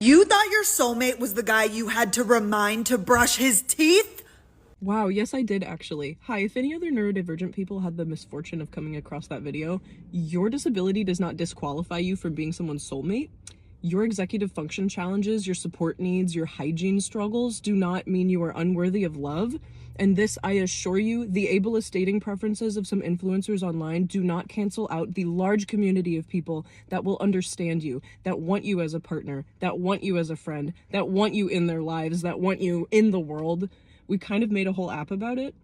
You thought your soulmate was the guy you had to remind to brush his teeth? Wow, yes I did actually. Hi, if any other neurodivergent people had the misfortune of coming across that video, your disability does not disqualify you from being someone's soulmate. Your executive function challenges, your support needs, your hygiene struggles do not mean you are unworthy of love. And this, I assure you, the ableist dating preferences of some influencers online do not cancel out the large community of people that will understand you, that want you as a partner, that want you as a friend, that want you in their lives, that want you in the world. We kind of made a whole app about it.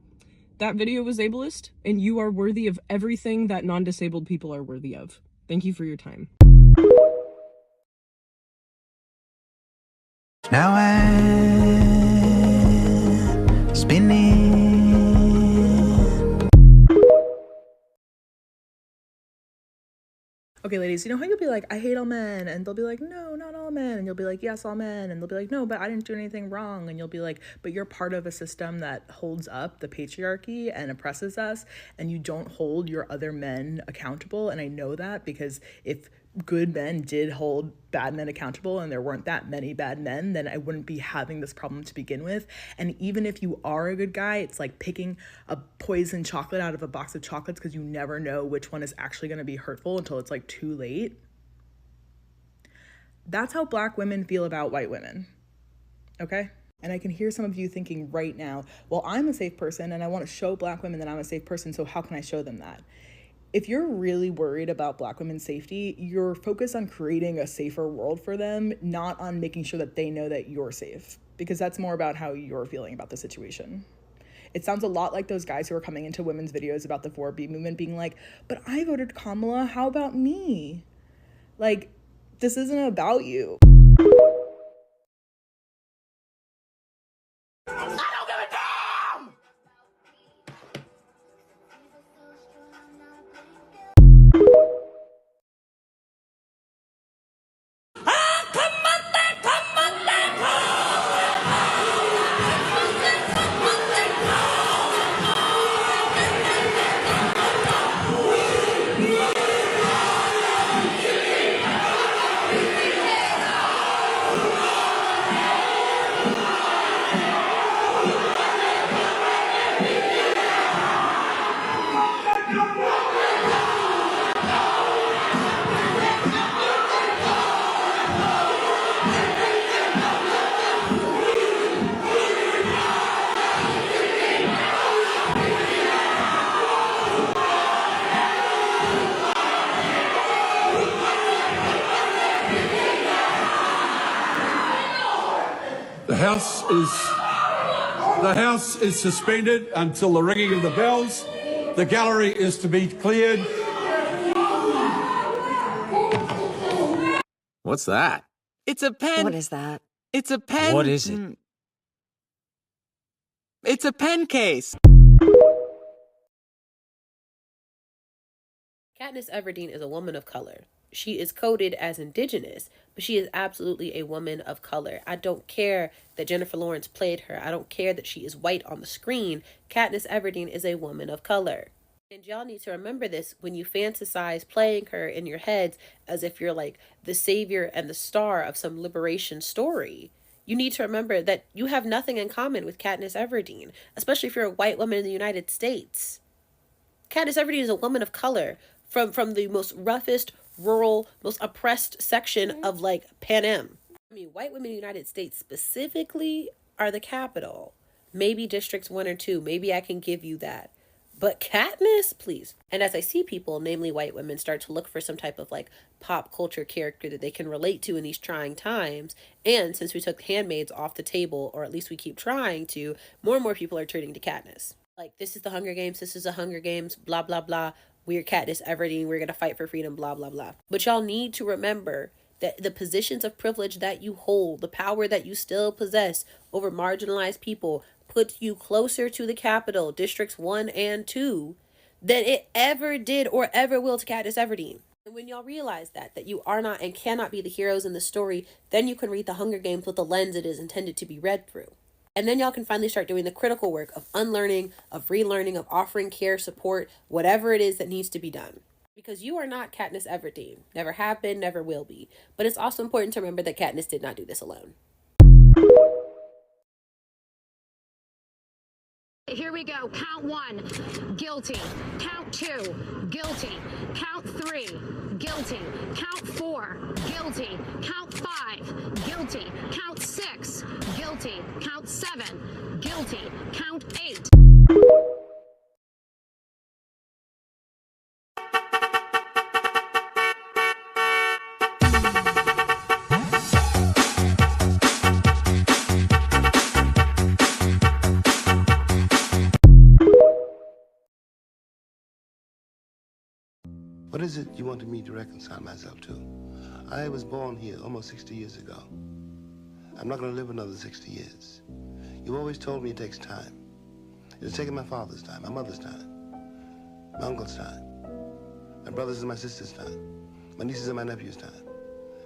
That video was ableist, and you are worthy of everything that non-disabled people are worthy of. Thank you for your time. Now I'm spinning. Okay, ladies, you know how you'll be like, I hate all men, and they'll be like, no, not all men, and you'll be like, yes, all men, and they'll be like, no, but I didn't do anything wrong, and you'll be like, but you're part of a system that holds up the patriarchy and oppresses us, and you don't hold your other men accountable, and I know that because if good men did hold bad men accountable and there weren't that many bad men, then I wouldn't be having this problem to begin with. And even if you are a good guy, it's like picking a poison chocolate out of a box of chocolates because you never know which one is actually going to be hurtful until it's like too late. That's how Black women feel about white women, okay? And I can hear some of you thinking right now, well, I'm a safe person and I want to show Black women that I'm a safe person, so how can I show them that? If you're really worried about Black women's safety, you're focused on creating a safer world for them, not on making sure that they know that you're safe, because that's more about how you're feeling about the situation. It sounds a lot like those guys who are coming into women's videos about the 4B movement being like, but I voted Kamala, how about me? Like, this isn't about you. The House is suspended until the ringing of the bells. The gallery is to be cleared. What's that? It's a pen. What is that? It's a pen. What is it? It's a pen case. Katniss Everdeen is a woman of color. She is coded as indigenous, but she is absolutely a woman of color. I don't care that Jennifer Lawrence played her. I don't care that she is white on the screen. Katniss Everdeen is a woman of color. And y'all need to remember this when you fantasize playing her in your heads as if you're like the savior and the star of some liberation story. You need to remember that you have nothing in common with Katniss Everdeen, especially if you're a white woman in the United States. Katniss Everdeen is a woman of color from the most roughest, rural, most oppressed section of like Panem. I mean, white women in the United States specifically are the capital. Maybe districts 1 or 2, maybe I can give you that. But Katniss, please. And as I see people, namely white women, start to look for some type of like pop culture character that they can relate to in these trying times, and since we took Handmaids off the table, or at least we keep trying to, more and more people are turning to Katniss. Like, this is the Hunger Games, this is the Hunger Games, blah, blah, blah. We're Katniss Everdeen, we're going to fight for freedom, blah, blah, blah. But y'all need to remember that the positions of privilege that you hold, the power that you still possess over marginalized people, puts you closer to the Capitol, Districts 1 and 2, than it ever did or ever will to Katniss Everdeen. And when y'all realize that you are not and cannot be the heroes in the story, then you can read the Hunger Games with the lens it is intended to be read through. And then y'all can finally start doing the critical work of unlearning, of relearning, of offering care, support, whatever it is that needs to be done. Because you are not Katniss Everdeen. Never have been, never will be. But it's also important to remember that Katniss did not do this alone. Here we go. Count 1, guilty. Count 2, guilty. Count 3, guilty. Count 4, guilty. Count 5, guilty. Count 6, guilty. Count 7, guilty. Count 8. What is it you wanted me to reconcile myself to? I was born here almost 60 years ago. I'm not going to live another 60 years. You've always told me it takes time. It's taken my father's time, my mother's time, my uncle's time, my brother's and my sister's time, my nieces and my nephew's time.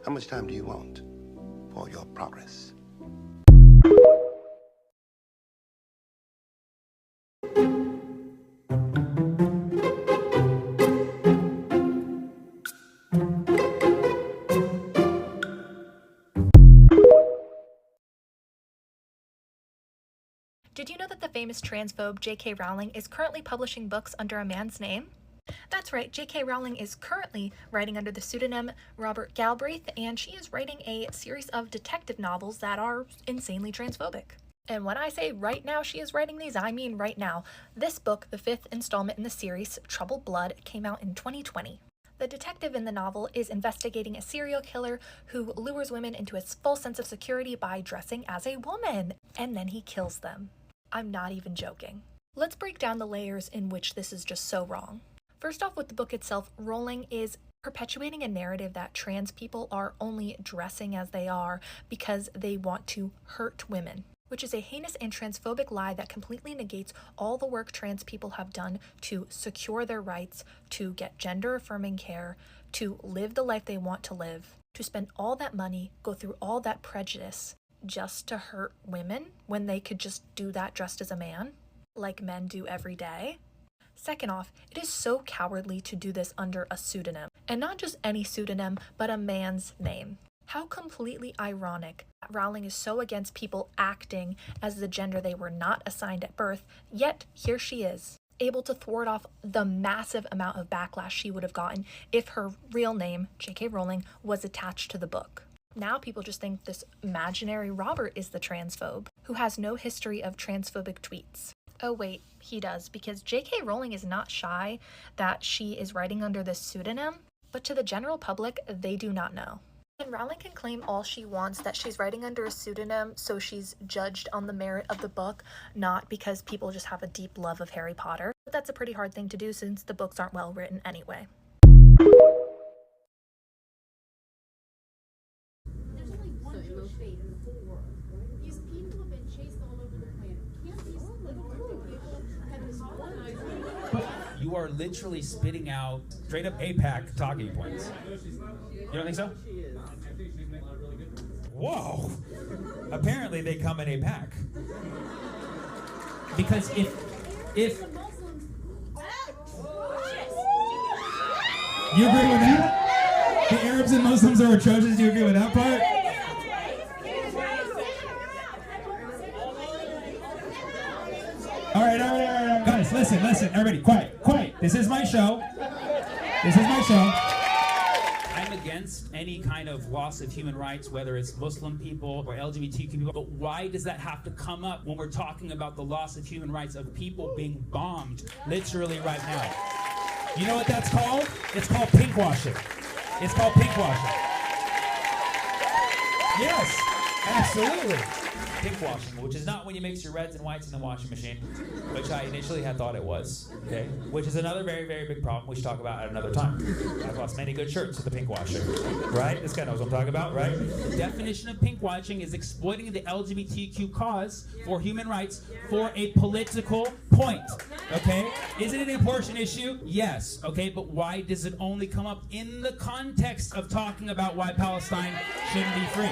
How much time do you want for your progress? Did you know that the famous transphobe J.K. Rowling is currently publishing books under a man's name? That's right, J.K. Rowling is currently writing under the pseudonym Robert Galbraith, and she is writing a series of detective novels that are insanely transphobic. And when I say right now she is writing these, I mean right now. This book, the 5th installment in the series, Troubled Blood, came out in 2020. The detective in the novel is investigating a serial killer who lures women into his false sense of security by dressing as a woman, and then he kills them. I'm not even joking. Let's break down the layers in which this is just so wrong. First off, with the book itself, Rowling is perpetuating a narrative that trans people are only dressing as they are because they want to hurt women, which is a heinous and transphobic lie that completely negates all the work trans people have done to secure their rights, to get gender-affirming care, to live the life they want to live, to spend all that money, go through all that prejudice, just to hurt women when they could just do that dressed as a man, like men do every day. Second off, it is so cowardly to do this under a pseudonym, and not just any pseudonym, but a man's name. How completely ironic that Rowling is so against people acting as the gender they were not assigned at birth, yet here she is, able to thwart off the massive amount of backlash she would have gotten if her real name, J.K. Rowling, was attached to the book. Now people just think this imaginary Robert is the transphobe, who has no history of transphobic tweets. Oh wait, he does, because J.K. Rowling is not shy that she is writing under this pseudonym, but to the general public, they do not know. And Rowling can claim all she wants that she's writing under a pseudonym, so she's judged on the merit of the book, not because people just have a deep love of Harry Potter. But that's a pretty hard thing to do since the books aren't well written anyway. You are literally spitting out straight up APAC talking points. You don't think so? Whoa! Apparently they come in a pack. Because if you agree with that? The Arabs and Muslims are atrocious. Do you agree with that part? All right. Guys, listen, everybody, quiet. This is my show. I'm against any kind of loss of human rights, whether it's Muslim people or LGBTQ people, but why does that have to come up when we're talking about the loss of human rights of people being bombed literally right now? You know what that's called? It's called pinkwashing. Yes, absolutely. Pinkwashing, which is not when you mix your reds and whites in the washing machine, which I initially had thought it was, okay? Which is another very, very big problem we should talk about at another time. I've lost many good shirts with the pinkwashing, right? This guy knows what I'm talking about, right? The definition of pinkwashing is exploiting the LGBTQ cause for human rights for a political point, okay? Is it an important issue? Yes, okay? But why does it only come up in the context of talking about why Palestine shouldn't be free?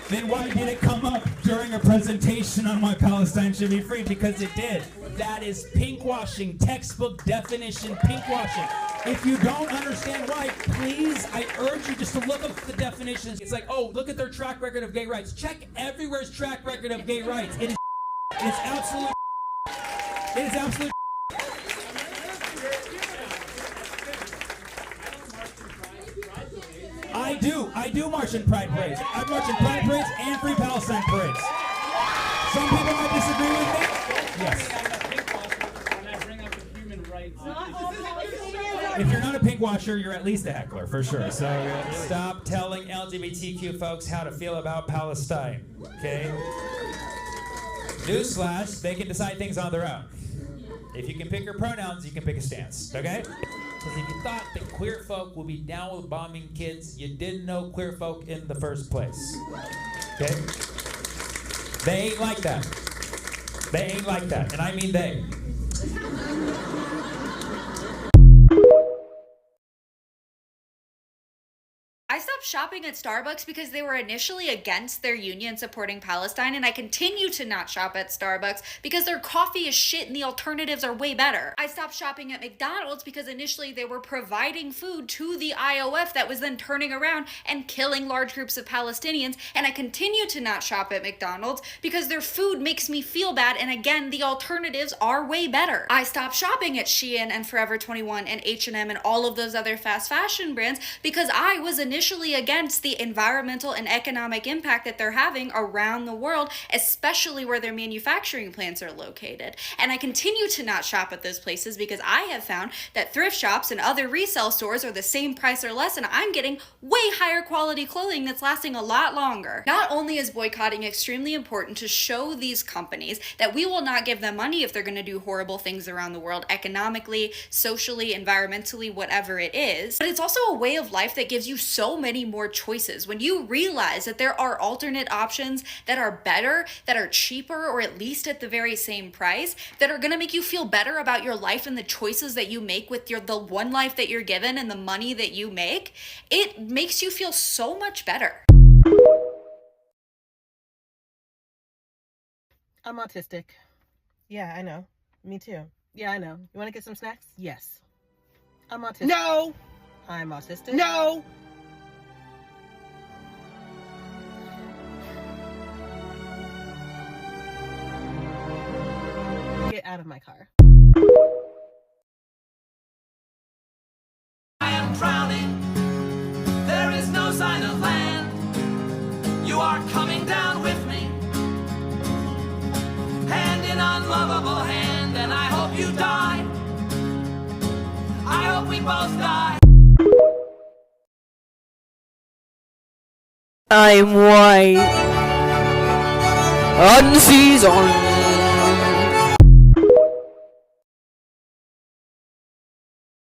then why did it come up during a presentation on why Palestine should be free? Because it did. That is pinkwashing, textbook definition pinkwashing. If you don't understand why, please, I urge you just to look up the definitions. It's like, oh, look at their track record of gay rights. Check everywhere's track record of gay rights. It is absolute. It is absolute. I do march in pride parades. I march in pride parades and free Palestine parades. Some people might disagree with me. Yes. If you're not a pink washer, you're at least a heckler, for sure. So stop telling LGBTQ folks how to feel about Palestine, okay? Newsflash, they can decide things on their own. If you can pick your pronouns, you can pick a stance, okay? Because if you thought that queer folk would be down with bombing kids, you didn't know queer folk in the first place, okay? They ain't like that. They ain't like that, and I mean they. I stopped shopping at Starbucks because they were initially against their union supporting Palestine, and I continue to not shop at Starbucks because their coffee is shit and the alternatives are way better. I stopped shopping at McDonald's because initially they were providing food to the IOF that was then turning around and killing large groups of Palestinians, and I continue to not shop at McDonald's because their food makes me feel bad, and again, the alternatives are way better. I stopped shopping at Shein and Forever 21 and H&M and all of those other fast fashion brands because I was initially against the environmental and economic impact that they're having around the world, especially where their manufacturing plants are located. And I continue to not shop at those places because I have found that thrift shops and other resale stores are the same price or less, and I'm getting way higher quality clothing that's lasting a lot longer. Not only is boycotting extremely important to show these companies that we will not give them money if they're going to do horrible things around the world, economically, socially, environmentally, whatever it is, but it's also a way of life that gives you so many more choices. When you realize that there are alternate options that are better, that are cheaper, or at least at the very same price, that are gonna make you feel better about your life and the choices that you make with the one life that you're given and the money that you make, it makes you feel so much better. I'm autistic. Yeah, I know. Me too. Yeah, I know. You want to get some snacks? Yes. I'm autistic. No! I'm autistic. No! Get out of my car. I am drowning. There is no sign of land. You are coming down with me. Hand in unlovable hand, and I hope you die. I hope we both die. I'm white. Unseasoned.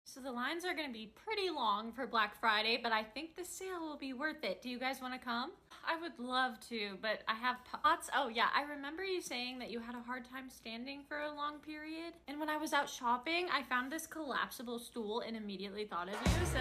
So the lines are going to be pretty long for Black Friday, but I think the sale will be worth it. Do you guys want to come? I would love to, but I have pots. Oh yeah, I remember you saying that you had a hard time standing for a long period. And when I was out shopping, I found this collapsible stool and immediately thought of you, so...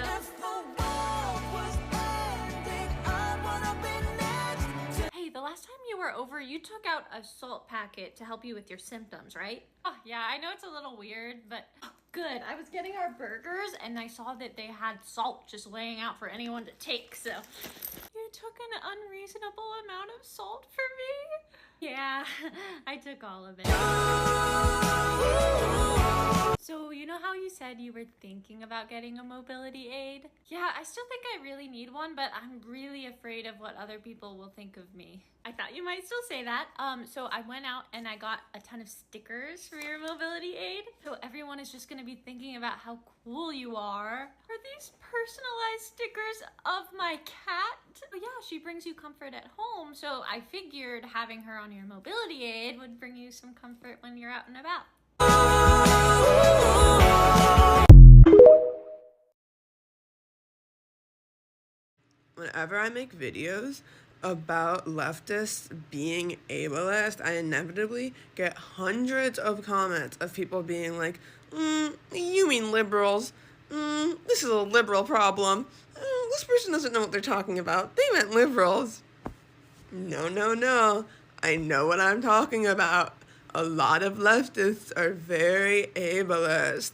Hey, the last time you were over, you took out a salt packet to help you with your symptoms, right? Oh, yeah, I know it's a little weird, but good. I was getting our burgers and I saw that they had salt just laying out for anyone to take, so you took an unreasonable amount of salt for me? Yeah, I took all of it. So, you know how you said you were thinking about getting a mobility aid? Yeah, I still think I really need one, but I'm really afraid of what other people will think of me. I thought you might still say that. So I went out and I got a ton of stickers for your mobility aid. So everyone is just gonna be thinking about how cool you are. Are these personalized stickers of my cat? Oh yeah, she brings you comfort at home, so I figured having her on your mobility aid would bring you some comfort when you're out and about. Whenever I make videos about leftists being ableist, I inevitably get hundreds of comments of people being like, you mean liberals? This is a liberal problem. This person doesn't know what they're talking about. They meant liberals. No, no, no. I know what I'm talking about. A lot of leftists are very ableist.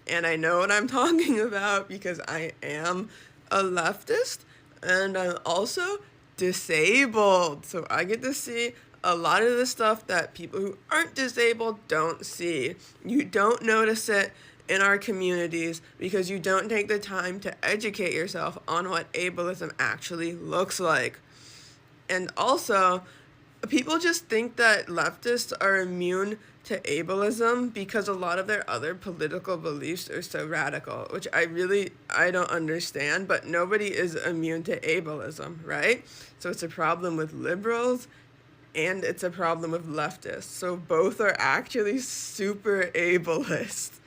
And I know what I'm talking about because I am a leftist and I'm also disabled. So I get to see a lot of the stuff that people who aren't disabled don't see. You don't notice it in our communities because you don't take the time to educate yourself on what ableism actually looks like. And also, people just think that leftists are immune to ableism because a lot of their other political beliefs are so radical, which I don't understand, but nobody is immune to ableism, right? So it's a problem with liberals and it's a problem with leftists. So both are actually super ableist.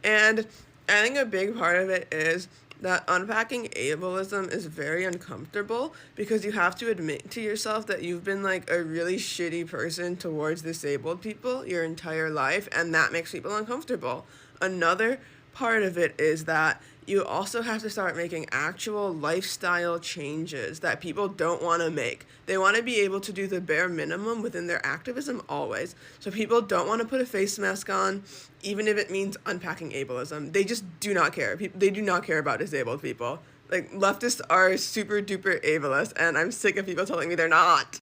And I think a big part of it is that unpacking ableism is very uncomfortable because you have to admit to yourself that you've been like a really shitty person towards disabled people your entire life, and that makes people uncomfortable. Another part of it is that you also have to start making actual lifestyle changes that people don't want to make. They want to be able to do the bare minimum within their activism always. So people don't want to put a face mask on, even if it means unpacking ableism. They just do not care. They do not care about disabled people. Like, leftists are super duper ableist, and I'm sick of people telling me they're not.